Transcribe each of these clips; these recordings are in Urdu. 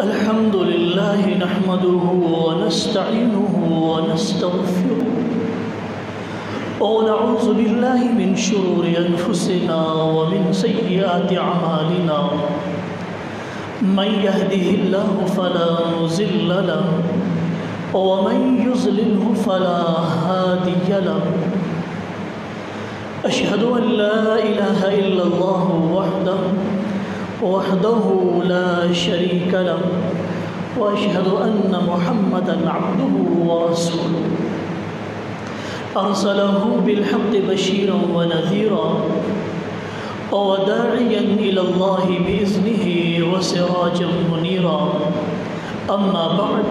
الحمد لله نحمده ونستعينه ونستغفره ونعوذ بالله من شرور أنفسنا ومن سيئات أعمالنا من يهده الله فلا مضل له ومن يضلله فلا هادي له أشهد أن لا إله إلا الله وحده لا شريك له وأشهد أن محمدًا عبده ورسوله أرسله بالحق بشيرا ونذيرا وداعيا إلى الله بإذنه وسراجا منيرا أما بعد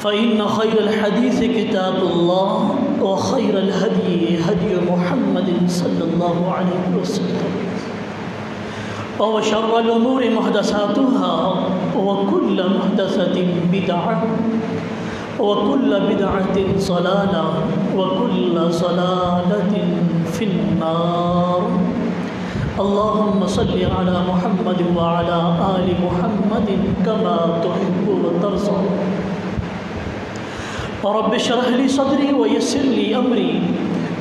فإن خير الحديث كتاب الله وخير الهدي هدي محمد صلى الله عليه وسلم وشر الأمور محدثاتها وكل محدثة بدعة وكل بدعة ضلالة وكل ضلالة في النار اللهم صل على محمد وعلى آل محمد كما تحب وترضى رب اشرح لي صدري ويسر لي أمري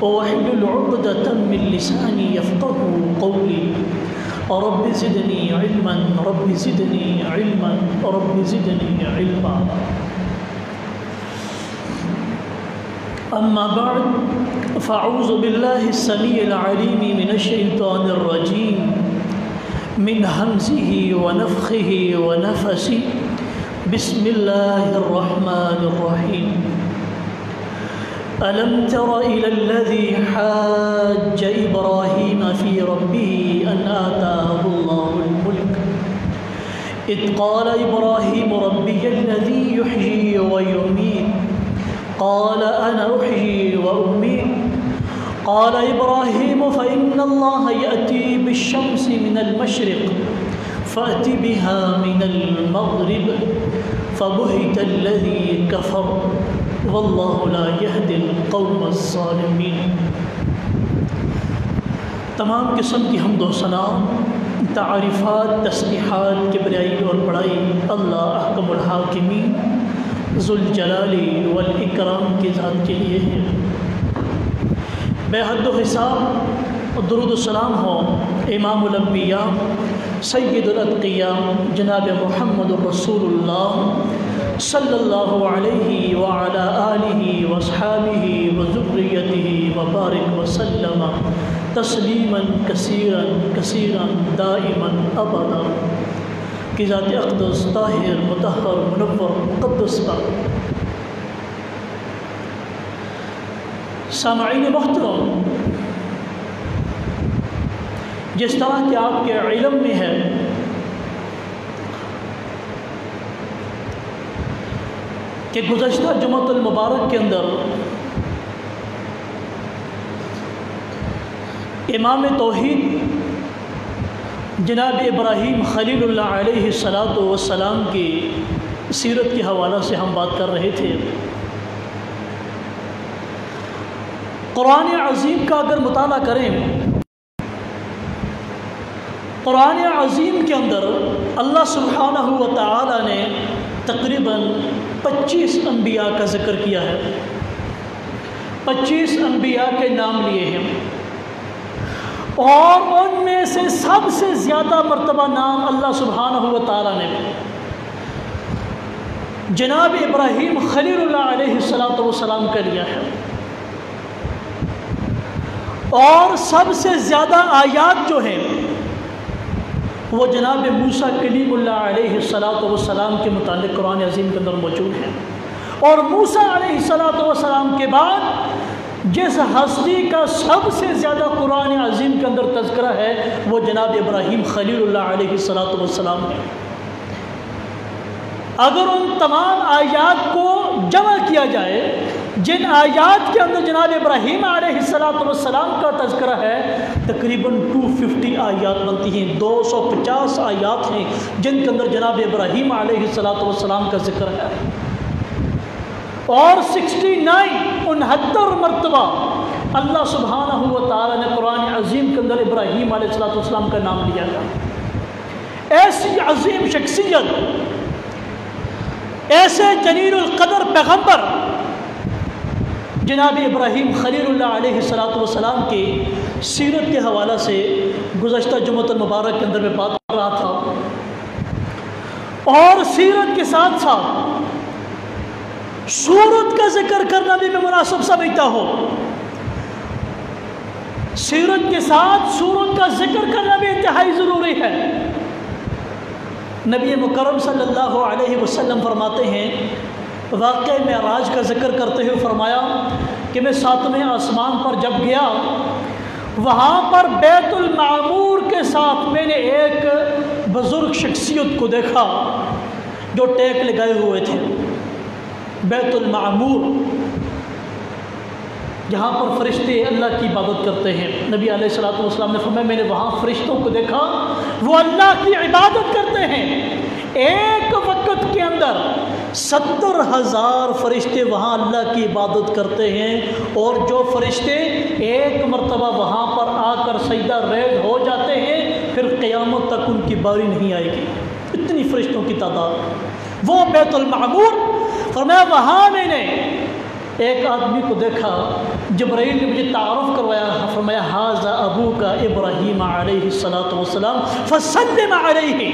واحلل عقدة من لساني يفقهوا قولي رب زدني علما رب زدني علما رب زدني علما أما بعد فأعوذ بالله السميع العليم من الشيطان الرجيم من همزه ونفخه ونفسه بسم الله الرحمن الرحيم ألم تر إلى الذي حاج إبراهيم في ربه أن آتاه الله الملك إذ قال إبراهيم ربي الذي يحيي ويميت قال أنا أحيي وأميت قال إبراهيم فإن الله يأتي بالشمس من المشرق فأت بها من المغرب فبهت الذي كفر واللہ لا يهدي القوم الظالمین۔ تمام قسم کی حمد و ثنا، تعریفات، تسبیحات، کبریائی اور بڑائی اللہ احکم الحاکمین ذوالجلال والاکرام کی ذات کے لیے ہے۔ بے حد و حساب درود و سلام ہو امام الانبیاء سید الاتقیاء جناب محمد رسول اللہ صلی اللہ علیہ وعلی آلہ واصحابہ وذریتہ وبارک وسلم تسلیما کثیرا کثیرا دائما ابدا کی ذات اقدس طاہر مطہر منور مقدس پر۔ سامعین محترم، جس طرح کہ آپ کے علم میں ہے کہ گزشتہ جمعۃ المبارک کے اندر امام توحید جناب ابراہیم خلیل اللہ علیہ السلام کی سیرت کے حوالہ سے ہم بات کر رہے تھے۔ قرآن عظیم کا اگر مطالعہ کریں، قرآن عظیم کے اندر اللہ سبحانہ و تعالی نے تقریباً 25 انبیاء کا ذکر کیا ہے، 25 انبیاء کے نام لیے ہیں، اور ان میں سے سب سے زیادہ مرتبہ نام اللہ سبحانہ و تعالیٰ نے جناب ابراہیم خلیل اللہ علیہ السلام کا لیا ہے، اور سب سے زیادہ آیات جو ہیں وہ جناب موسیٰ کلیم اللہ علیہ السلام کے متعلق قرآن عظیم کے اندر موجود ہیں۔ اور موسیٰ علیہ السلام کے بعد جس ہستی کا سب سے زیادہ قرآن عظیم کے اندر تذکرہ ہے وہ جناب ابراہیم خلیل اللہ علیہ السلام ہے۔ اگر ان تمام آیات کو جمع کیا جائے جن آیات کے اندر جناب ابراہیم علیہ السلام کا تذکرہ ہے، تقریباً 250 آیات بنتی ہیں، 250 آیات ہیں جن کے اندر جناب ابراہیم علیہ السلام کا ذکر ہے، اور 69 مرتبہ اللہ سبحانہ و تعالی نے قرآن عظیم کے اندر ابراہیم علیہ السلام کا نام لیا تھا۔ ایسی عظیم شخصیت، ایسے جلیل القدر پیغمبر جناب ابراہیم خلیل اللہ علیہ السلام کی سیرت کے حوالہ سے گزشتہ جمعۃ المبارک کے اندر میں بات کر رہا تھا، اور سیرت کے ساتھ ساتھ صورت کا ذکر کرنا بھی میں مناسب سمجھتا ہوں۔ سیرت کے ساتھ صورت کا ذکر کرنا بھی انتہائی ضروری ہے۔ نبی مکرم صلی اللہ علیہ وسلم فرماتے ہیں، واقعہ معراج کا ذکر کرتے ہوئے فرمایا کہ میں 7ویں آسمان پر جب گیا، وہاں پر بیت المعمور کے ساتھ میں نے ایک بزرگ شخصیت کو دیکھا جو ٹیک لگائے ہوئے تھے۔ بیت المعمور جہاں پر فرشتے اللہ کی عبادت کرتے ہیں، نبی علیہ السلام نے فرمایا میں نے وہاں فرشتوں کو دیکھا، وہ اللہ کی عبادت کرتے ہیں۔ ایک وقت کے اندر 70,000 فرشتے وہاں اللہ کی عبادت کرتے ہیں، اور جو فرشتے ایک مرتبہ وہاں پر آ کر سجدہ ریز ہو جاتے ہیں پھر قیامت تک ان کی باری نہیں آئے گی، اتنی فرشتوں کی تعداد۔ وہ بیت المعمور، فرمایا وہاں میں نے ایک آدمی کو دیکھا، جبرائیل نے مجھے تعارف کروایا، فرمایا ھذا ابوک ابراہیم علیہ السلام فسلم علیہ،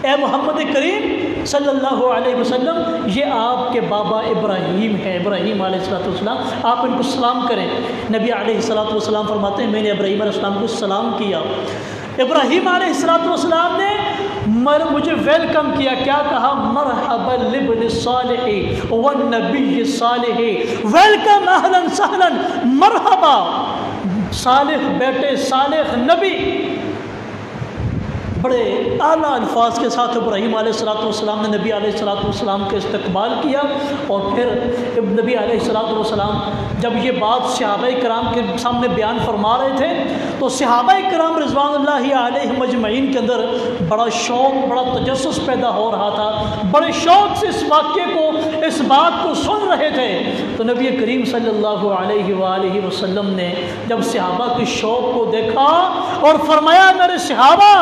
اے محمد کریم صلی اللہ علیہ وسلم یہ آپ کے بابا ابراہیم ہیں، ابراہیم علیہ السلام، آپ ان کو سلام کریں۔ نبی علیہ السلام فرماتے ہیں میں نے ابراہیم علیہ السلام کو سلام کیا، ابراہیم علیہ السلام نے مجھے ویلکم کیا، کیا کہا؟ مرحبا لابن الصالح والنبی الصالح، ویلکم اہلا سہلا، مرحبا صالح بیٹے صالح نبی۔ بڑے اعلیٰ الفاظ کے ساتھ ابراہیم علیہ السلام نے نبی علیہ السلام کے استقبال کیا، اور پھر نبی علیہ السلام جب یہ بات صحابہ کرام کے سامنے بیان فرما رہے تھے تو صحابہ کرام رضوان اللہ علیہ مجمعین کے اندر بڑا شوق، بڑا تجسس پیدا ہو رہا تھا، بڑے شوق سے اس واقعے کو، اس بات کو سن رہے تھے۔ تو نبی کریم صلی اللہ علیہ وآلہ وسلم نے جب صحابہ کی شوق کو دیکھا اور فرمایا میرے صحابہ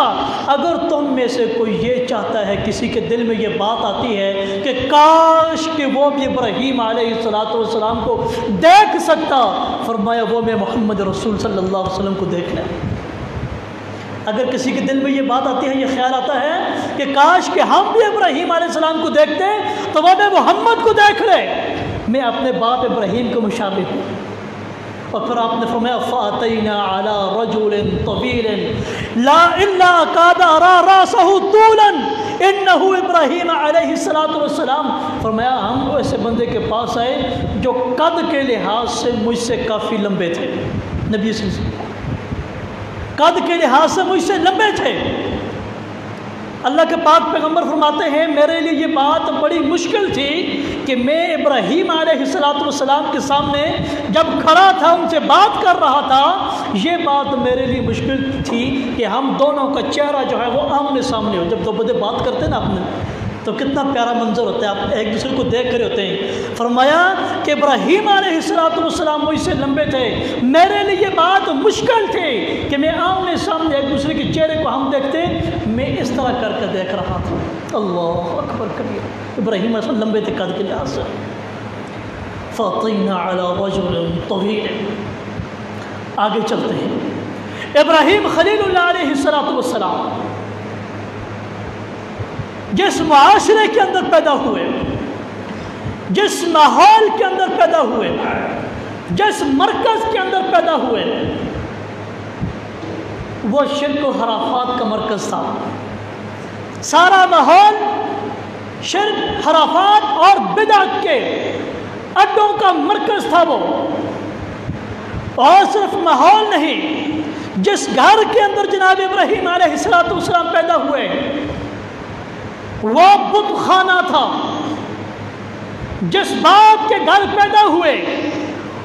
اگر تم میں سے کوئی یہ چاہتا ہے، کسی کے دل میں یہ بات آتی ہے کہ کاش کہ وہ بھی ابراہیم علیہ السلام کو دیکھ سکتا، فرمایا وہ میں محمد رسول صلی اللہ علیہ وسلم کو دیکھ لیں۔ اگر کسی کے دل میں یہ بات آتی ہے، یہ خیال آتا ہے کہ کاش کہ ہم بھی ابراہیم علیہ السلام کو دیکھتے تو وہ میں محمد کو دیکھ لے، میں اپنے باپ ابراہیم کو مشابہ ہوں۔ اور پھر آپ نے فرمایا فَأَتَيْنَا عَلَى رَجُلٍ طَوِيلٍ لَا إِلَّا كَادَ أَرَى رَأْسَهُ طُولًا إِنَّهُ إِبْرَاهِيمَ علیہ السلام، فرمایا ہم ایسے بندے کے پاس آئے جو قد کے لحاظ سے مجھ سے کافی لمبے تھے، نبی صلی اللہ علیہ وسلم قد کے لحاظ سے مجھ سے لمبے تھے۔ اللہ کے پاک پیغمبر فرماتے ہیں میرے لیے یہ بات بڑی مشکل تھی کہ میں ابراہیم علیہ السلام کے سامنے جب کھڑا تھا، ان سے بات کر رہا تھا، یہ بات میرے لیے مشکل تھی کہ ہم دونوں کا چہرہ جو ہے وہ آمنے سامنے ہو۔ جب دو بندے بات کرتے ہیں نا اپنے تو کتنا پیارا منظر ہوتا ہے، آپ ایک دوسرے کو دیکھ رہے ہوتے ہیں۔ فرمایا کہ ابراہیم علیہ السلام مجھ سے لمبے تھے، میرے لیے یہ بات مشکل تھی کہ میں آمنے سامنے ایک دوسرے کے چہرے کو ہم دیکھتے، میں اس طرح کر کے دیکھ رہا تھا۔ اللہ اکبر کبیر، ابراہیم علیہ السلام لمبے تھے قد کے لحاظ سے۔ فَأَتَيْنَا عَلَى رَجُلٍ طَوِيلٍ، آگے چلتے ہیں۔ ابراہیم خلیل اللہ علیہ السلام جس معاشرے کے اندر پیدا ہوئے، جس ماحول کے اندر پیدا ہوئے، جس مرکز کے اندر پیدا ہوئے، وہ شرک و خرافات کا مرکز تھا۔ سارا ماحول شرک، خرافات اور بدعت کے اڈوں کا مرکز تھا وہ۔ اور صرف ماحول نہیں، جس گھر کے اندر جناب ابراہیم علیہ السلام پیدا ہوئے وہ بت خانہ تھا۔ جس باپ کے گھر پیدا ہوئے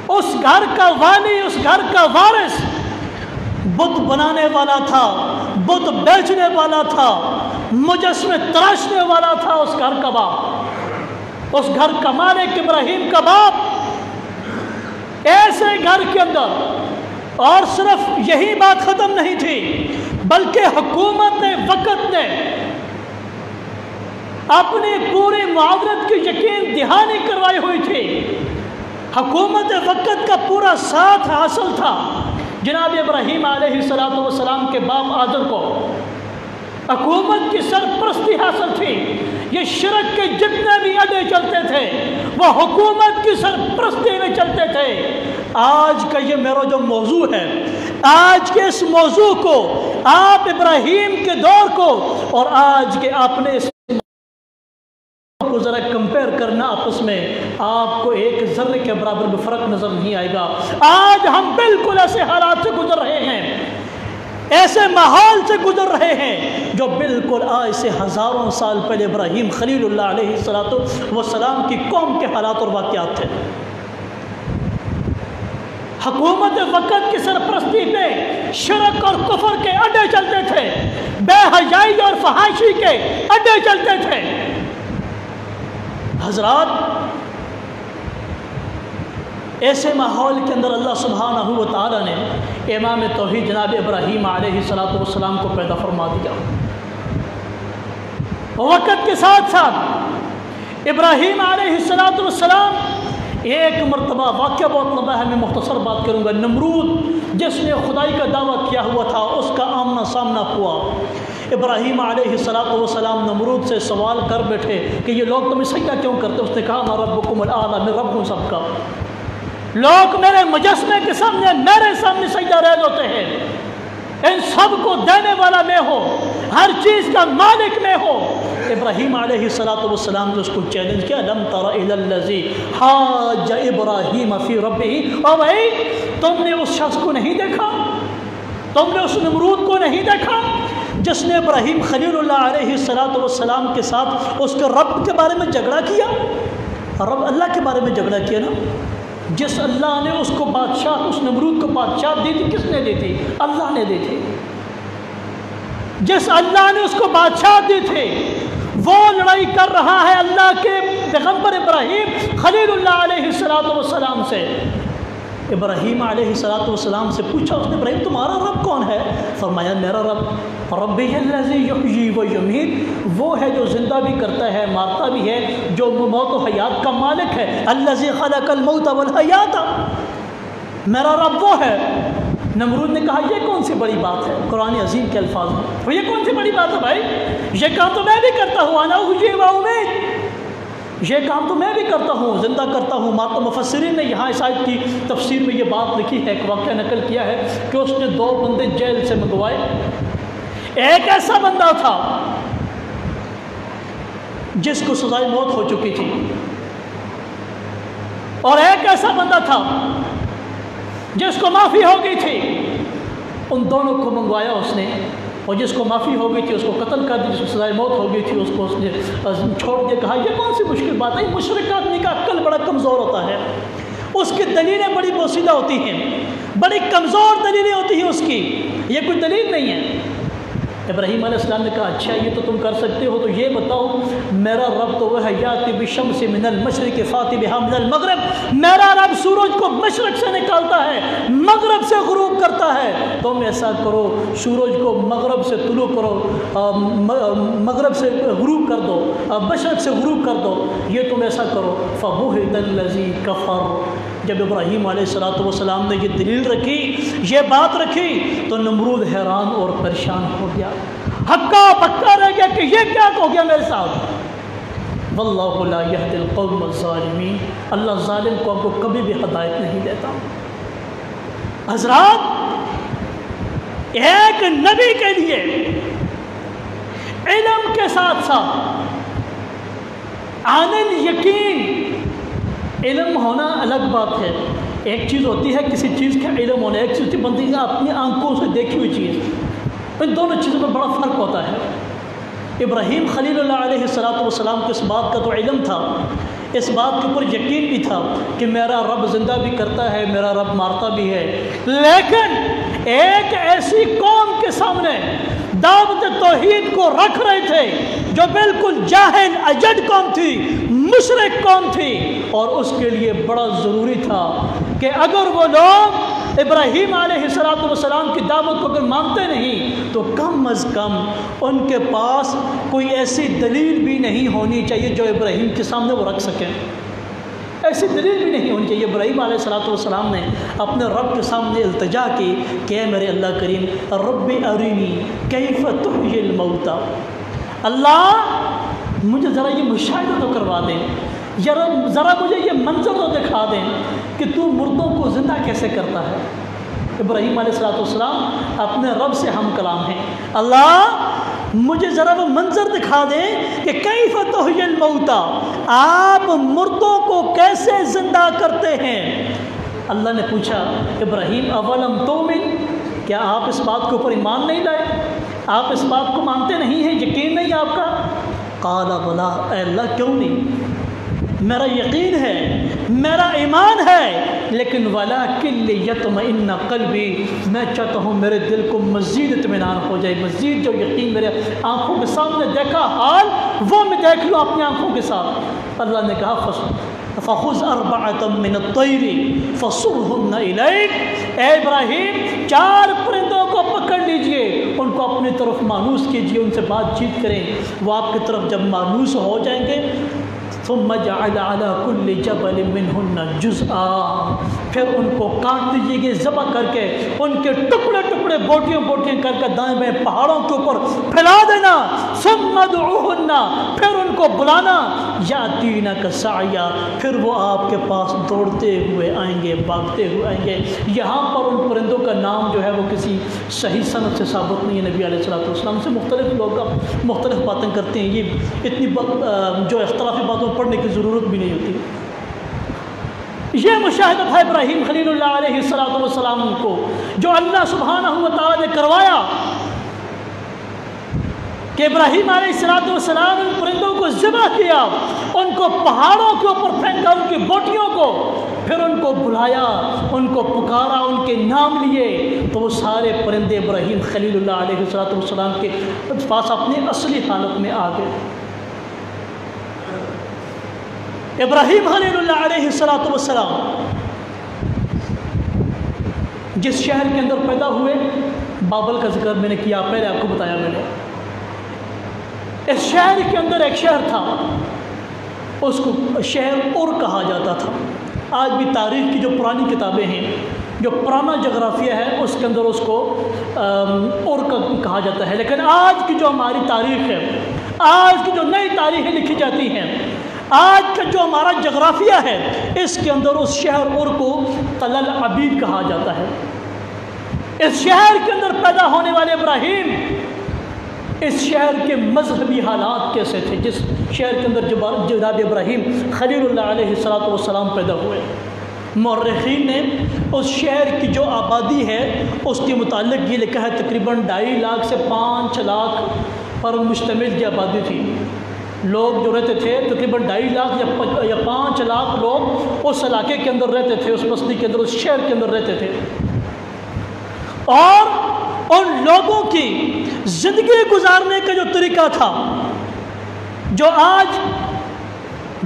اس گھر کا والی، اس گھر کا وارث بت بنانے والا تھا، بت بیچنے والا تھا، مجسمے تراشنے والا تھا اس گھر کا باپ، اس گھر کا مالک ابراہیم کا باپ۔ ایسے گھر کے اندر، اور صرف یہی بات ختم نہیں تھی، بلکہ حکومت وقت نے اپنی پوری معاونت کی یقین دہانی کروائی ہوئی تھی. حکومت وقت کا پورا ساتھ حاصل تھا جناب ابراہیم علیہ السلام کے باپ آدم کو. حکومت کی سرپرستی حاصل تھی. یہ شرک کے جتنے بھی اڈے چلتے تھے وہ حکومت کی سرپرستی میں چلتے تھے. آج کا یہ میرا جو موضوع ہے، آج کے اس موضوع کو آپ ابراہیم کے دور کو اور آج کے آپ نے اس کو ذرا کمپیئر کرنا آپس میں، آپ کو ایک ذرے کے برابر بھی فرق نظر نہیں آئے گا. آج ہم بالکل ایسے حالات سے گزر رہے ہیں، ایسے ماحول سے گزر رہے ہیں جو بالکل آج سے ہزاروں سال پہلے ابراہیم خلیل اللہ علیہ السلام کی قوم کے حالات اور واقعات تھے. حکومت وقت کی سرپرستی پہ شرک اور کفر کے اڈے چلتے تھے، بے حیائی اور فحاشی کے اڈے چلتے تھے. حضرات، ایسے ماحول کے اندر اللہ سبحانہ و تعالیٰ نے امام توحید جناب ابراہیم علیہ السلام کو پیدا فرما دیا. وقت کے ساتھ ساتھ ابراہیم علیہ السلام ایک مرتبہ، واقعہ بہت لمبا ہے، میں مختصر بات کروں گا. نمرود جس نے خدائی کا دعویٰ کیا ہوا تھا، اس کا آمنا سامنا ہوا. ابراہیم علیہ السلام نمرود سے سوال کر بیٹھے کہ یہ لوگ تمہیں سجدہ کیوں کرتے؟ اس نے کہا میں ربکم الاعلی، میں رب ہوں سب کا. لوگ میرے مجسمے کے سامنے، میرے سامنے سجدہ ریز ہوتے ہیں. ان سب کو دینے والا میں ہو، ہر چیز کا مالک میں ہو. ابراہیم علیہ السلام نے اس کو چیلنج کیا، لم تر الی الذی حاج ابراہیم فی ربہ. او بھائی، تم نے اس شخص کو نہیں دیکھا؟ تم نے اس نمرود کو نہیں دیکھا جس نے ابراہیم خلیل اللہ علیہ السلام کے ساتھ اس کے رب کے بارے میں جھگڑا کیا؟ رب اللہ کے بارے میں جھگڑا کیا نا. جس اللہ نے اس کو بادشاہ، اس نمرود کو بادشاہ دی تھی، کس نے دی تھی؟ اللہ نے دی تھی. جس اللہ نے اس کو بادشاہ دی تھی وہ لڑائی کر رہا ہے اللہ کے پیغمبر ابراہیم خلیل اللہ علیہ السلام سے. ابراہیم علیہ السلام سے پوچھا اس نے، ابراہیم تمہارا رب کون ہے؟ فرمایا میرا رب ربی الذی یحیی و یمیت، وہ ہے جو زندہ بھی کرتا ہے مارتا بھی ہے، جو موت و حیات کا مالک ہے. الذی خلق الموت والحیات، میرا رب وہ ہے. نمرود نے کہا یہ کون سی بڑی بات ہے قرآن عظیم کے الفاظ میں؟ یہ کون سی بڑی بات ہے بھائی؟ یہ کام تو میں بھی کرتا ہوں، انا احیی و امیت، یہ کام تو میں بھی کرتا ہوں، زندہ کرتا ہوں مارتا. مفسرین نے یہاں اس آیت کی تفسیر میں یہ بات لکھی ہے، ایک واقعہ نقل کیا ہے کہ اس نے 2 بندے جیل سے منگوائے. ایک ایسا بندہ تھا جس کو سزائے موت ہو چکی تھی، اور ایک ایسا بندہ تھا جس کو معافی ہو گئی تھی. ان دونوں کو منگوایا اس نے، اور جس کو معافی ہو گئی تھی اس کو قتل کر دی، جس کو سزائے موت ہو گئی تھی اس کو اس نے چھوڑ دیا. کہا یہ کون سی مشکل بات ہے؟ مشرک آدمی کا عقل بڑا کمزور ہوتا ہے، اس کی دلیلیں بڑی بوسیدہ ہوتی ہیں، بڑی کمزور دلیلیں ہوتی ہیں اس کی، یہ کوئی دلیل نہیں ہے. ابراہیم علیہ السلام نے کہا اچھا یہ تو تم کر سکتے ہو، تو یہ بتاؤ میرا رب تو وہ ہے یاتی بالشمس من المشرق فاتی بہا من المغرب، میرا رب سورج کو مشرق سے نکالتا ہے مغرب سے غروب کرتا ہے. تم ایسا کرو سورج کو مغرب سے طلوع کرو، مغرب سے غروب کر دو، مشرق سے غروب کر دو، یہ تم ایسا کرو. فبہت الذی کفر، جب ابراہیم علیہ السلام نے یہ دلیل رکھی، یہ بات رکھی، تو نمرود حیران اور پریشان ہو گیا، ہکا پکا رہ گیا کہ یہ کیا ہو گیا میرے ساتھ. واللہ لا یہدی القوم الظالمین، اللہ ظالم قوم کو کبھی بھی ہدایت نہیں دیتا. حضرات، ایک نبی کے لیے علم کے ساتھ ساتھ عن الیقین، علم ہونا الگ بات ہے. ایک چیز ہوتی ہے کسی چیز کا علم ہونا، ایک چیز ہوتی ہے بندے کی اپنی آنکھوں سے دیکھی ہوئی چیز. ان دونوں چیزوں میں بڑا فرق ہوتا ہے. ابراہیم خلیل اللہ علیہ السلام کو اس بات کا تو علم تھا، اس بات کے اوپر یقین بھی تھا کہ میرا رب زندہ بھی کرتا ہے، میرا رب مارتا بھی ہے. لیکن ایک ایسی قوم کے سامنے دعوت توحید کو رکھ رہے تھے جو بالکل جاہل اجڈ قوم تھی، مشرک قوم تھی، اور اس کے لیے بڑا ضروری تھا کہ اگر وہ لوگ ابراہیم علیہ السلام کی دعوت کو اگر مانتے نہیں تو کم از کم ان کے پاس کوئی ایسی دلیل بھی نہیں ہونی چاہیے جو ابراہیم کے سامنے وہ رکھ سکیں. ایسی دلیل بھی نہیں ہونی چاہیے. ابراہیم علیہ السلام نے اپنے رب کے سامنے التجا کی کہ اے میرے اللہ کریم رب ارینی کیف تحیی الموتى، اللہ مجھے ذرا یہ مشاہدہ تو کروا دیں، ذرا مجھے یہ منظر تو دکھا دیں کہ تو مردوں کو زندہ کیسے کرتا ہے. ابراہیم علیہ السلام اپنے رب سے ہم کلام ہیں، اللہ مجھے ذرا وہ منظر دکھا دیں کہ کیف تحیی الموتى، آپ مردوں کو کیسے زندہ کرتے ہیں. اللہ نے پوچھا ابراہیم اولم تؤمن، کیا آپ اس بات کے اوپر ایمان نہیں لائے، آپ اس بات کو مانتے نہیں ہیں، یقین نہیں آپ کا. قال بلا، اے اللہ کیوں نہیں، میرا یقین ہے، میرا ایمان ہے، لیکن ولکن لیطمئن قلبی، میں چاہتا ہوں میرے دل کو مزید اطمینان ہو جائے، مزید جو یقین میرے آنکھوں کے سامنے دیکھا حال وہ میں دیکھ لوں اپنی آنکھوں کے ساتھ. اللہ نے کہا فخذ اربعۃ من الطیر فصرهن الیک، اے ابراہیم 4 پرندوں کو پکڑ لیجئے، ان کو اپنی طرف مانوس کیجئے، ان سے بات چیت کریں، وہ آپ کی طرف جب مانوس ہو جائیں گے ثم جعل على كل جبل منهن جزءا، پھر ان کو کاٹ دیجیے گے ذبح کر کے، ان کے ٹکڑے ٹکڑے بوٹیاں بوٹیاں کر کے دائیں بائیں پہاڑوں کے اوپر پھیلا دینا. ثم ادعوهن، پھر ان کو بلانا، یاتینک سعیا، پھر وہ آپ کے پاس دوڑتے ہوئے آئیں گے، بھاگتے ہوئے آئیں گے. یہاں پر ان پرندوں کا نام جو ہے وہ کسی صحیح سند سے ثابت نہیں ہے. نبی علیہ السلام سے مختلف لوگ مختلف باتیں کرتے ہیں، یہ اتنی جو اختلافی باتوں پڑھنے کی ضرورت بھی نہیں ہوتی. یہ مشاہدہ تھا ابراہیم خلیل اللہ علیہ السلام کو جو اللہ سبحانہ و تعالی نے کروایا کہ ابراہیم علیہ السلام ان پرندوں کو ذبح کیا، ان کو پہاڑوں کے اوپر پھینکا، ان کی بوٹیوں کو، پھر ان کو بلایا، ان کو پکارا، ان کے نام لیے، تو وہ سارے پرندے ابراہیم خلیل اللہ علیہ السلام کے پاس اپنی اصلی حالت میں آ گئے. ابراہیم خلیل اللہ علیہ السلام جس شہر کے اندر پیدا ہوئے، بابل کا ذکر میں نے کیا، پہلے آپ کو بتایا میں نے. اس شہر کے اندر ایک شہر تھا، اس کو شہر اور کہا جاتا تھا. آج بھی تاریخ کی جو پرانی کتابیں ہیں، جو پرانا جغرافیہ ہے، اس کے اندر اس کو اور کہا جاتا ہے. لیکن آج کی جو ہماری تاریخ ہے، آج کی جو نئی تاریخیں لکھی جاتی ہیں، آج کا جو ہمارا جغرافیہ ہے، اس کے اندر اس شہر اور کو تل العبید کہا جاتا ہے. اس شہر کے اندر پیدا ہونے والے ابراہیم، اس شہر کے مذہبی حالات کیسے تھے جس شہر کے اندر جناب ابراہیم خلیل اللہ علیہ السلام پیدا ہوئے. مورخین نے اس شہر کی جو آبادی ہے اس کے متعلق یہ لکھا ہے تقریباً 2.5 لاکھ سے 5 لاکھ پر مشتمل یہ آبادی تھی. لوگ جو رہتے تھے تقریباً 2.5 لاکھ یا 5 لاکھ لوگ اس علاقے کے اندر رہتے تھے، اس بستی کے اندر، اس شہر کے اندر رہتے تھے. اور ان لوگوں کی زندگی گزارنے کا جو طریقہ تھا، جو آج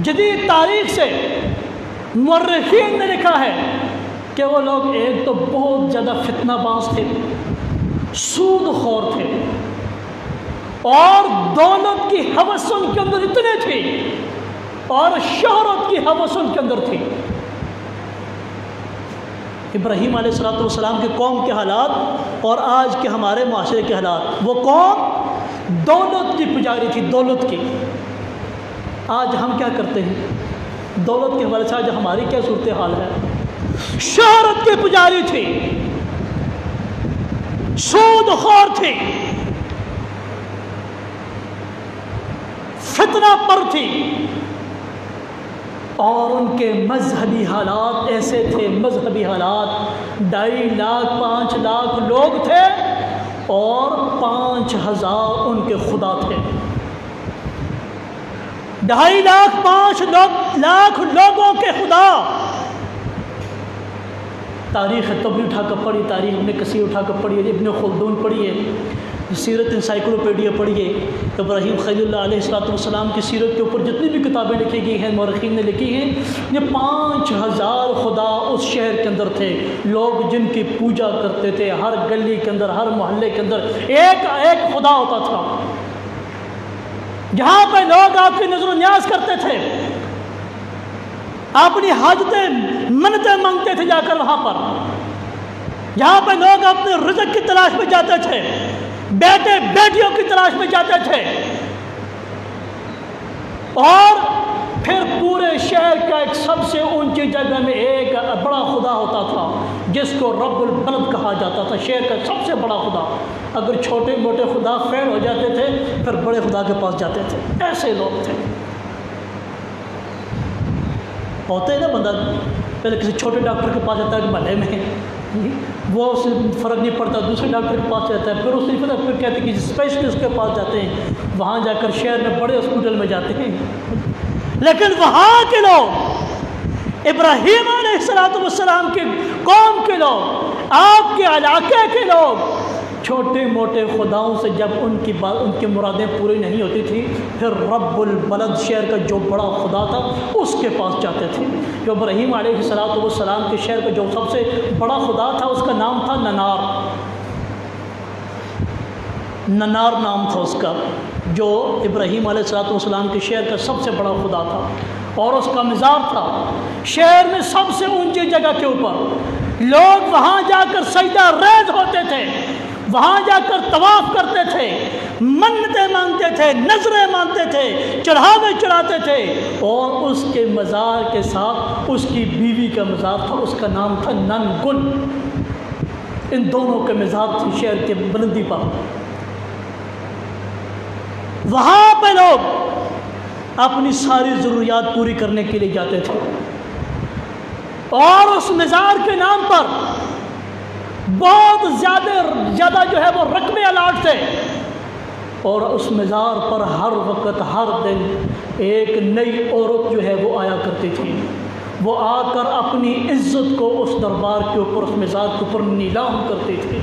جدید تاریخ سے مورخین نے لکھا ہے کہ وہ لوگ ایک تو بہت زیادہ فتنہ باز تھے، سود خور تھے، اور دولت کی ہوس ان کے اندر اتنے تھی، اور شہرت کی ہوس ان کے اندر تھی. ابراہیم علیہ السلام کے قوم کے حالات اور آج کے ہمارے معاشرے کے حالات، وہ قوم دولت کی پجاری تھی، دولت کی. آج ہم کیا کرتے ہیں دولت کے حوالے سے؟ آج ہماری کیا صورتحال ہے؟ شہرت کی پجاری تھی، سود خور تھی، فتنہ پر تھی، اور ان کے مذہبی حالات ایسے تھے. مذہبی حالات 2.5 لاکھ 5 لاکھ لوگ تھے اور 5000 ان کے خدا تھے. 2.5 لاکھ 5 لاکھ لوگوں کے خدا. تاریخ طبری اٹھا کر پڑھی، تاریخ ابن کثیر اٹھا کر پڑھیے، ابن خلدون پڑھیے، سیرت انسائکلوپیڈیا پڑھیے، ابراہیم خلیل اللہ علیہ السلام کی سیرت کے اوپر جتنی بھی کتابیں لکھی گئی ہیں مورخین نے لکھی ہیں، یہ 5000 خدا اس شہر کے اندر تھے، لوگ جن کی پوجا کرتے تھے، ہر گلی کے اندر ہر محلے کے اندر ایک ایک خدا ہوتا تھا، جہاں پہ لوگ آپ کی نظر و نیاز کرتے تھے، اپنی حاجتیں منتیں مانگتے تھے جا کر وہاں پر، جہاں پہ لوگ اپنے رزق کی تلاش میں جاتے تھے، بیٹے بیٹیوں کی تلاش میں جاتے تھے، اور پھر پورے شہر کا ایک سب سے اونچی جگہ میں ایک بڑا خدا ہوتا تھا جس کو رب البلد کہا جاتا تھا، شہر کا سب سے بڑا خدا۔ اگر چھوٹے موٹے خدا فیل ہو جاتے تھے پھر بڑے خدا کے پاس جاتے تھے، ایسے لوگ تھے۔ ہوتے ہیں نا، بندہ پہلے کسی چھوٹے ڈاکٹر کے پاس جاتا ہے محلے میں، وہ اس سے فرق نہیں پڑتا، دوسرے ڈاکٹر کے پاس جاتا ہے، پھر اس نہیں پتا، پھر کہتے ہیں کہ اسپیشلسٹ کے پاس جاتے ہیں، وہاں جا کر شہر میں بڑے ہاسپٹل میں جاتے ہیں۔ لیکن وہاں کے لوگ، ابراہیم علیہ السلام کے قوم کے لوگ، آپ کے علاقے کے لوگ، چھوٹے موٹے خداؤں سے جب ان کی مرادیں پوری نہیں ہوتی تھی، پھر رب البلد شہر کا جو بڑا خدا تھا اس کے پاس جاتے تھے۔ جو ابراہیم علیہ السلام کے شہر کا جو سب سے بڑا خدا تھا اس کا نام تھا ننار۔ ننار نام تھا اس کا، جو ابراہیم علیہ السلام کے شہر کا سب سے بڑا خدا تھا، اور اس کا مزار تھا شہر میں سب سے اونچی جگہ کے اوپر۔ لوگ وہاں جا کر سجدہ ریز ہوتے تھے، وہاں جا کر طواف کرتے تھے، منتیں مانگتے تھے، نظریں مانگتے تھے، چڑھاوے چڑھاتے تھے، اور اس کے مزار کے ساتھ اس کی بیوی کا مزار تھا، اس کا نام تھا ننگل۔ ان دونوں کے مزار تھے شہر کے بلندی پر۔ وہاں پہ لوگ اپنی ساری ضروریات پوری کرنے کے لیے جاتے تھے، اور اس مزار کے نام پر بہت زیادہ جو ہے وہ رقمیں الاٹ تھے، اور اس مزار پر ہر وقت ہر دن ایک نئی عورت جو ہے وہ آیا کرتی تھی۔ وہ آ کر اپنی عزت کو اس دربار کے اوپر، اس مزار کے اوپر نیلام کرتی تھی،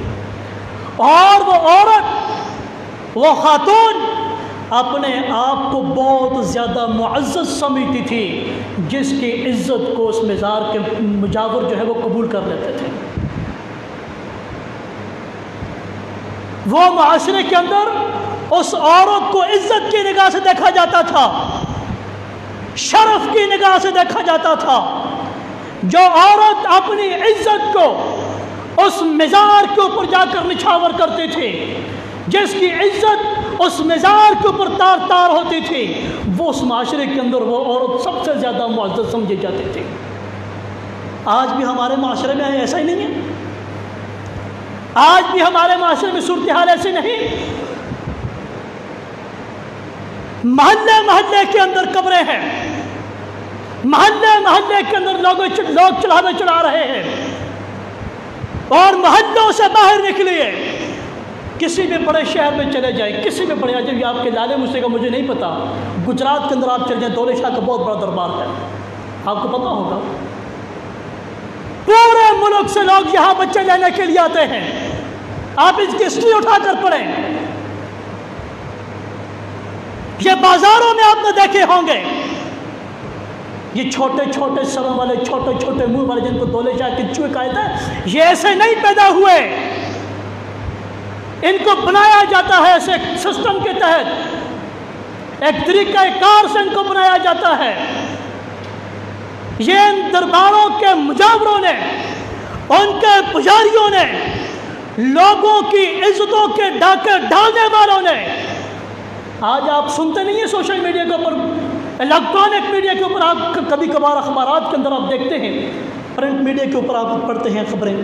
اور وہ عورت، وہ خاتون اپنے آپ کو بہت زیادہ معزز سمجھتی تھی، جس کی عزت کو اس مزار کے مجاور جو ہے وہ قبول کر لیتے تھے۔ وہ معاشرے کے اندر اس عورت کو عزت کی نگاہ سے دیکھا جاتا تھا، شرف کی نگاہ سے دیکھا جاتا تھا۔ جو عورت اپنی عزت کو اس مزار کے اوپر جا کر نچھاور کرتی تھی، جس کی عزت اس مزار کے اوپر تار تار ہوتی تھی، وہ اس معاشرے کے اندر وہ عورت سب سے زیادہ معزز سمجھی جاتی تھی۔ آج بھی ہمارے معاشرے میں ایسا ہی نہیں ہے؟ آج بھی ہمارے معاشرے میں صورتحال ایسی نہیں؟ محلے محلے کے اندر قبریں ہیں، محلے محلے کے اندر لوگ چڑھاوے چڑھا رہے ہیں، اور محلوں سے باہر نکلیے، کسی بھی بڑے شہر میں چلے جائیں، کسی بھی بڑے، جب آپ کے لالے مسئلے کا مجھے نہیں پتا، گجرات کے اندر آپ چل جائیں، دولے شاہ کا بہت بڑا دربار ہے، آپ کو پتا ہوگا۔ پورے ملک سے لوگ یہاں بچے لینے کے لیے آتے ہیں، آپ اس کی ہسٹری اٹھا کر پڑھیں، یہ بازاروں میں آپ نے دیکھے ہوں گے، یہ چھوٹے چھوٹے سروں والے، چھوٹے چھوٹے منہ والے، جن کو دولے شاہ کی چوہے کہتے ہیں، یہ ایسے نہیں پیدا ہوئے، ان کو بنایا جاتا ہے ایسے سسٹم کے تحت، ایک طریقہ کار سے ان کو بنایا جاتا ہے۔ یہ ان درباروں کے مجاوروں نے، ان کے پجاریوں نے، لوگوں کی عزتوں کے ڈاکے ڈالنے والوں نے، آج آپ سنتے نہیں ہیں سوشل میڈیا کے اوپر، الیکٹرانک میڈیا کے اوپر، آپ کبھی کبھار اخبارات کے اندر آپ دیکھتے ہیں، پرنٹ میڈیا کے اوپر آپ پڑھتے ہیں خبریں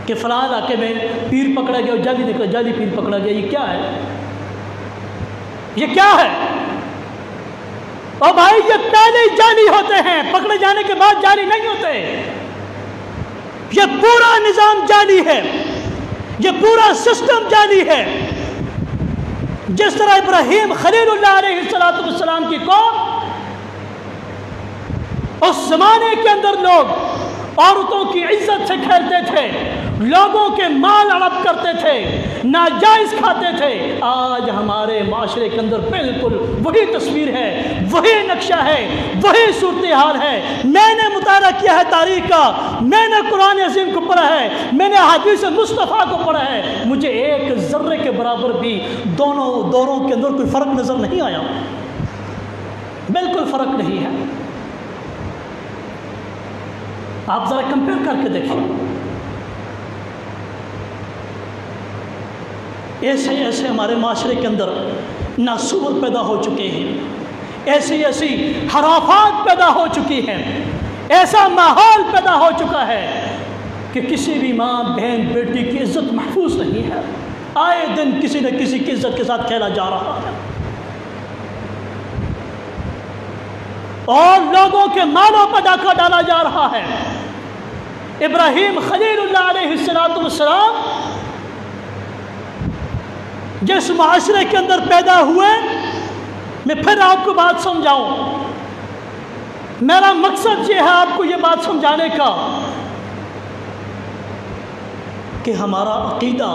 کہ فلاں علاقے میں پیر پکڑا گیا، جعلی نکلا، جعلی پیر پکڑا گیا۔ یہ کیا ہے؟ یہ کیا ہے؟ اور بھائی یہ پہلے جعلی ہوتے ہیں، پکڑے جانے کے بعد جعلی نہیں ہوتے۔ یہ پورا نظام جعلی ہے، یہ پورا سسٹم جعلی ہے۔ جس طرح ابراہیم خلیل اللہ علیہ السلام کی قوم، اس زمانے کے اندر لوگ عورتوں کی عزت سے کھیلتے تھے، لوگوں کے مال ہڑپ کرتے تھے، ناجائز کھاتے تھے، آج ہمارے معاشرے کے اندر بالکل وہی تصویر ہے، وہی نقشہ ہے، وہی صورتحال ہے۔ میں نے مطالعہ کیا ہے تاریخ کا، میں نے قرآن عظیم کو پڑھا ہے، میں نے احادیث مصطفیٰ کو پڑھا ہے، مجھے ایک ذرے کے برابر بھی دونوں دوروں کے اندر کوئی فرق نظر نہیں آیا، بالکل فرق نہیں ہے۔ آپ ذرا کمپیئر کر کے دیکھیں، ایسے ایسے ہمارے معاشرے کے اندر ناسور پیدا ہو چکے ہیں، ایسی ایسی خرافات پیدا ہو چکی ہیں، ایسا ماحول پیدا ہو چکا ہے کہ کسی بھی ماں بہن بیٹی کی عزت محفوظ نہیں ہے، آئے دن کسی نہ کسی کی عزت کے ساتھ کھیلا جا رہا ہے، اور لوگوں کے مالوں پر ڈاکہ ڈالا جا رہا ہے۔ ابراہیم خلیل اللہ علیہ السلام جس معاشرے کے اندر پیدا ہوئے، میں پھر آپ کو بات سمجھاؤں، میرا مقصد یہ ہے آپ کو یہ بات سمجھانے کا کہ ہمارا عقیدہ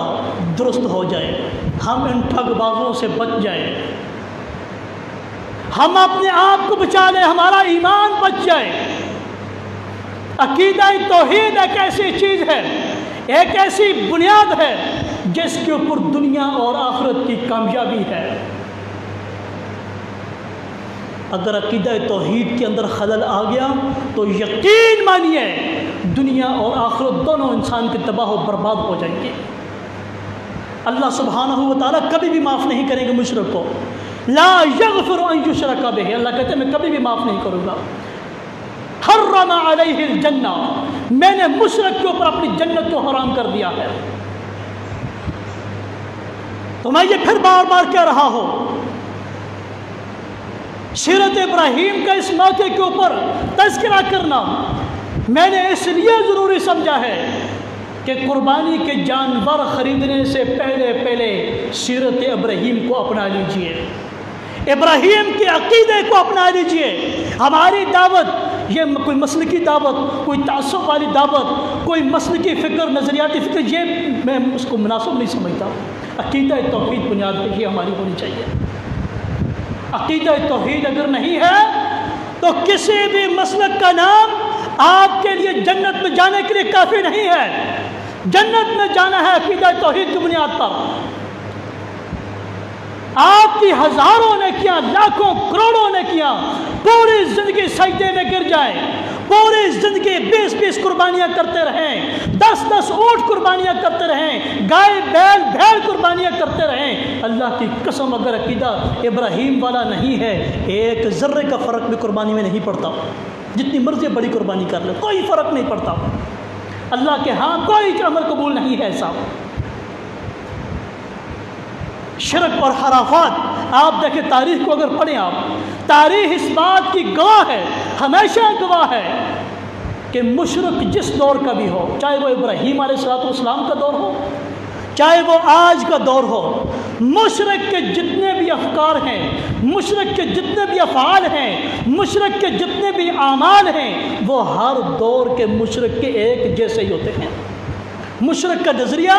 درست ہو جائے، ہم ان ٹھگ بازوں سے بچ جائیں، ہم اپنے آپ کو بچا لیں، ہمارا ایمان بچ جائے۔ عقیدہ توحید ایک ایسی چیز ہے، ایک ایسی بنیاد ہے جس کے اوپر دنیا اور آخرت کی کامیابی ہے۔ اگر عقیدہ توحید کے اندر خلل آ گیا تو یقین مانیے دنیا اور آخرت دونوں انسان کے تباہ و برباد ہو جائیں گے۔ اللہ سبحانہ و تعالیٰ کبھی بھی معاف نہیں کریں گے مشرک کو، لا یغفر ان یشرک بہ، اللہ کہتے ہیں میں کبھی بھی معاف نہیں کروں گا۔ حرم علیہ الجنہ، میں نے مشرک کے اوپر اپنی جنت کو حرام کر دیا ہے۔ تو میں یہ پھر بار بار کہہ رہا ہوں، سیرت ابراہیم کا اس موقع کے اوپر تذکرہ کرنا میں نے اس لیے ضروری سمجھا ہے کہ قربانی کے جانور خریدنے سے پہلے سیرت ابراہیم کو اپنا لیجئے، ابراہیم کے عقیدے کو اپنا لیجئے۔ ہماری دعوت یہ کوئی مسلکی دعوت، کوئی تعصب والی دعوت، کوئی مسلکی فکر، نظریاتی فکر، یہ میں اس کو مناسب نہیں سمجھتا۔ عقیدہ توحید بنیاد پہ یہ ہماری ہونی چاہیے۔ عقیدہ توحید اگر نہیں ہے تو کسی بھی مسلک کا نام آپ کے لیے جنت میں جانے کے لیے کافی نہیں ہے۔ جنت میں جانا ہے عقیدہ توحید کی بنیاد پر۔ آپ کی ہزاروں نے کیا، لاکھوں کروڑوں نے کیا، پوری زندگی سجدے میں گر جائیں، پوری زندگی 20 قربانیاں کرتے رہیں، 10 اونٹ قربانیاں کرتے رہیں، گائے بیل بھیڑ قربانیاں کرتے رہیں، اللہ کی قسم اگر عقیدہ ابراہیم والا نہیں ہے، ایک ذرے کا فرق بھی قربانی میں نہیں پڑتا، جتنی مرضی بڑی قربانی کر لے کوئی فرق نہیں پڑتا۔ اللہ کے ہاں کوئی عمل قبول نہیں ہے ایسا۔ شرک اور خرافات، آپ دیکھیں تاریخ کو اگر پڑھیں، آپ تاریخ اس بات کی گواہ ہے، ہمیشہ گواہ ہے کہ مشرک جس دور کا بھی ہو، چاہے وہ ابراہیم علیہ السلام کا دور ہو، چاہے وہ آج کا دور ہو، مشرک کے جتنے بھی افکار ہیں، مشرک کے جتنے بھی افعال ہیں، مشرک کے جتنے بھی اعمال ہیں، وہ ہر دور کے مشرک کے ایک جیسے ہی ہوتے ہیں۔ مشرک کا نظریہ،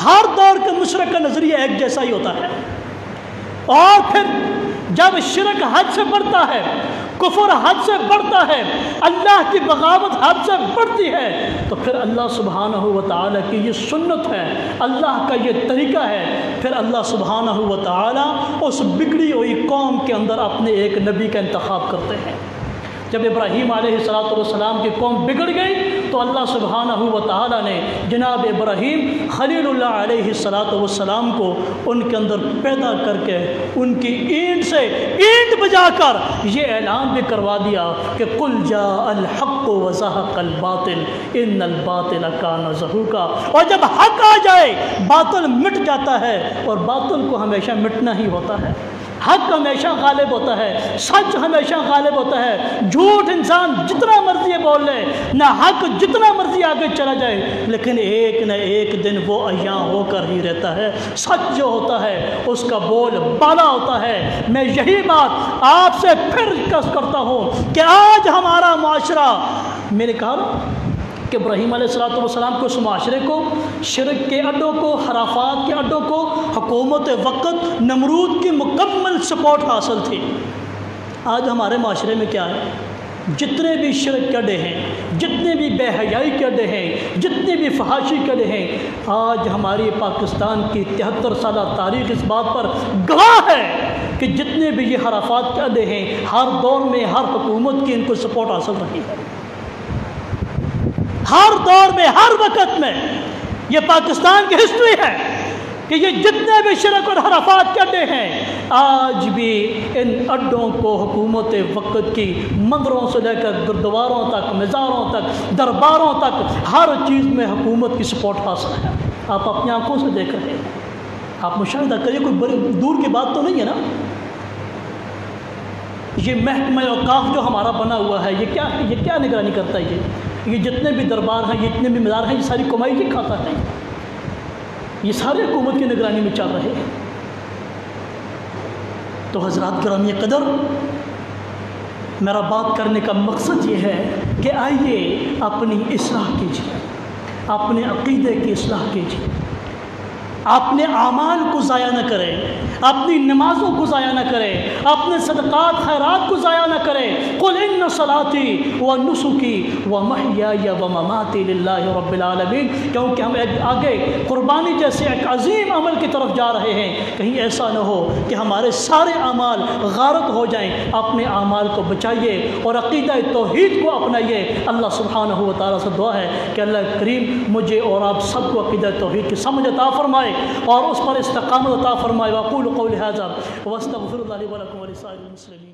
ہر دور کے مشرک کا نظریہ ایک جیسا ہی ہوتا ہے۔ اور پھر جب شرک حد سے بڑھتا ہے، کفر حد سے بڑھتا ہے، اللہ کی بغاوت حد سے بڑھتی ہے، تو پھر اللہ سبحانہ و تعالیٰ کی یہ سنت ہے، اللہ کا یہ طریقہ ہے، پھر اللہ سبحانہ و تعالیٰ اس بگڑی ہوئی قوم کے اندر اپنے ایک نبی کا انتخاب کرتے ہیں۔ جب ابراہیم علیہ السلام کی قوم بگڑ گئی تو اللہ سبحانہ و تعالیٰ نے جناب ابراہیم خلیل اللہ علیہ السلام کو ان کے اندر پیدا کر کے ان کی اینٹ سے اینٹ بجا کر یہ اعلان بھی کروا دیا کہ قل جاء الحق وزهق الباطل ان الباطل کان زہوقا، اور جب حق آ جائے باطل مٹ جاتا ہے، اور باطل کو ہمیشہ مٹنا ہی ہوتا ہے، حق ہمیشہ غالب ہوتا ہے، سچ ہمیشہ غالب ہوتا ہے۔ جھوٹ انسان جتنا مرضی بول لے، نہ حق جتنا مرضی آگے چلا جائے، لیکن ایک نہ ایک دن وہ عیاں ہو کر ہی رہتا ہے۔ سچ جو ہوتا ہے اس کا بول بالا ہوتا ہے۔ میں یہی بات آپ سے پھر کس کرتا ہوں کہ آج ہمارا معاشرہ، میں نے کہا کہ ابراہیم علیہ السلام کو اس معاشرے کو، شرک کے اڈوں کو، خرافات کے اڈوں کو حکومت وقت نمرود کی مکمل سپورٹ حاصل تھی۔ آج ہمارے معاشرے میں کیا ہے؟ جتنے بھی شرک کے اڈے ہیں، جتنے بھی بے حیائی کے اڈے ہیں، جتنے بھی فحاشی کے اڈے ہیں، آج ہماری پاکستان کی 73 سالہ تاریخ اس بات پر گواہ ہے کہ جتنے بھی یہ خرافات کے اڈے ہیں، ہر دور میں ہر حکومت کی ان کو سپورٹ حاصل رہی ہے۔ ہر دور میں، ہر وقت میں یہ پاکستان کی ہسٹری ہے کہ یہ جتنے بھی شرک اور خرافات کے اڈے ہیں، آج بھی ان اڈوں کو حکومت وقت کی مندروں سے لے کر گردواروں تک، مزاروں تک، درباروں تک، ہر چیز میں حکومت کی سپورٹ حاصل ہے۔ آپ اپنی آنکھوں سے دیکھ رہے ہیں، آپ مشاہدہ کریے، کوئی بڑی دور کی بات تو نہیں ہے نا۔ یہ محکمہ اوقاف جو ہمارا بنا ہوا ہے، یہ کیا نگرانی کرتا ہے؟ یہ جتنے بھی دربار ہیں، یہ جتنے بھی مزار ہیں، یہ ساری کمائی یہ کھاتا ہے، یہ سارے حکومت کی نگرانی میں چل رہے ہیں۔ تو حضرات گرامی قدر، میرا بات کرنے کا مقصد یہ ہے کہ آئیے اپنی اصلاح کیجیے، اپنے عقیدے کی اصلاح کیجیے، اپنے اعمال کو ضائع نہ کریں، اپنی نمازوں کو ضائع نہ کریں، اپنے صدقات خیرات کو ضائع نہ کریں۔ قل ان صلاتی و نسکی و محیای و مماتی للہ رب العالمین، کیونکہ ہم آگے قربانی جیسے ایک عظیم عمل کی طرف جا رہے ہیں۔ کہیں ایسا نہ ہو کہ ہمارے سارے اعمال غارت ہو جائیں۔ اپنے اعمال کو بچائیے اور عقیدہ توحید کو اپنائیے۔ اللہ سبحانہ و تعالیٰ سے دعا ہے کہ اللہ کریم مجھے اور آپ سب کو عقیدہ توحید کی سمجھ عطا فرمائے اور اس پر استقامت عطا فرمائے۔ واقول قولی ھذا واستغفر اللہ لی ولکم ولسائر المسلمین۔